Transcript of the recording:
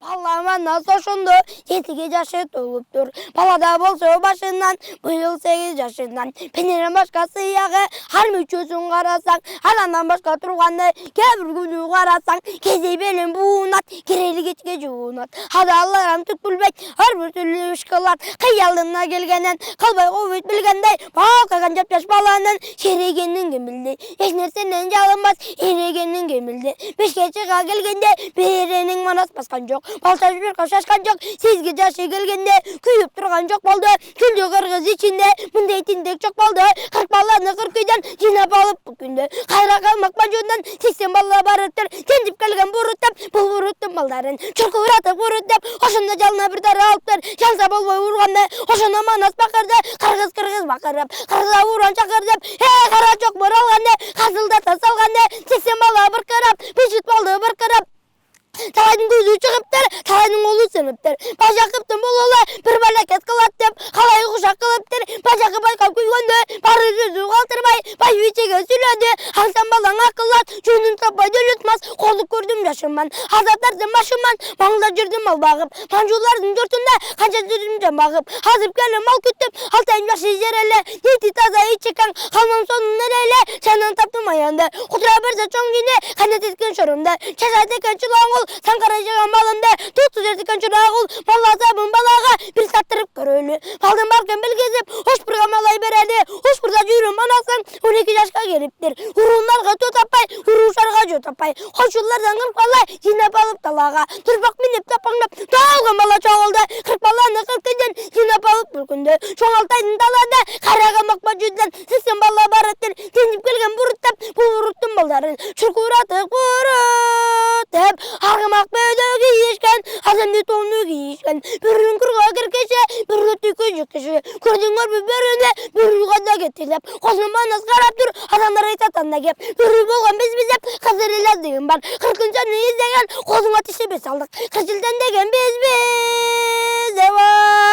Balama nasıl şundu? 7 yaşı doluptur. Balada bolsa başından, bu yıl 8 yaşından. Peneren başkası yağı, harmi çözün karasan, anandan başka turgandı, kebir günü karasan, kezi benim buğunat, kireli geçke cuğunat. Hadi Allah'ım tut bulbek, her bir türlü ışkılar, kıyalına gelgenden, kalbay kuvvet bilgenden, bakagan cap yaş balanın, şerigenin gemildi. Hiç nersenden çalınmaz, şerigenin gemildi. Beş geçiga gelgende, birenin manas baskan yok. Baltaş bir kaşaşkan yok. Sizge jaşı gelgende, kuyup durgan çok boldu. Küldü kırgız içinde, bunday tindek çok boldu. 40 ballarını 40 köyden, jinap alıp bu günde. Kayra kalmak bancundan, 80 balla barıttır. Kendip gelgen buruttup, bul buruttum balların. Çurku uğratıp buruttup, hoşunda calına bir darı alıptır. Şansa bol boy vurganda, hoşuna manas bakırdı. Kırgız bakırıp, kırgıza vuran çakırdım. Kara çok mor alganda, kazılda tas alganda. 80 balla bir kırıp, bir süt baldı bir kırıp. Talayın gözü çıkıptır, talayın olu sınıptır. Başa kıptım bolola, bir balaket kılattım. Kalayı kuşak kılıptır, başakı baykal kuygöndü. Barı sözü kaldırmay, bay yüçege sülöndü. Halsan balan akıllat, şunun tapay dölütmez. Kolluk gördüm yaşımman, hazatlarsın başımman. Mağla жүрдüm mal bağıp, mancurların dörtünde kaça sürümcen bağıp. Hazıp gelin mal küttüm, altayım yaşı jerele. Yeti taza iç çıkan, kalmam sonun nereyle. Senden taptım ayağında, kutura birse çoğun yine. Kanet etkin şorumda, çesaydekken çulağın Sankara jığan malında tutsuz ertiken çırağıl Malla sabın balağa bir sattırıp körölü Kaldım barken bilgezip hoş bir kamalay beredi Hoş burada yürüm anasın 12 yaşka geliptir Hurunlarga tutapay huruşarga jotapay Hoşullardan kırk balay jinap alıp dalağa Turpak minip tapanlap dağılgan bala çoğuldu 40 balağını 40 günden jinap alıp bir günde Çoğaltaydın dalada karaga makma cüzden Sizsin bala barattir Kendip gelgen buruttap bu vuruttum balların Çurku uğratık buruttap Argımak böyle giyişken, hazemli tonlu giyişken. Birinin kırga kirkeşe, birinin tükücük kişi. Kürdünger biberine, bir yukada getirip. Kozun banas karap dur, adamlara itatan da gep. Biri bolgan biz hep, kazır ilazdıgın var. 40 neyiz degen, kozun ateşi biz aldık. Kışıldan degen biz, devam.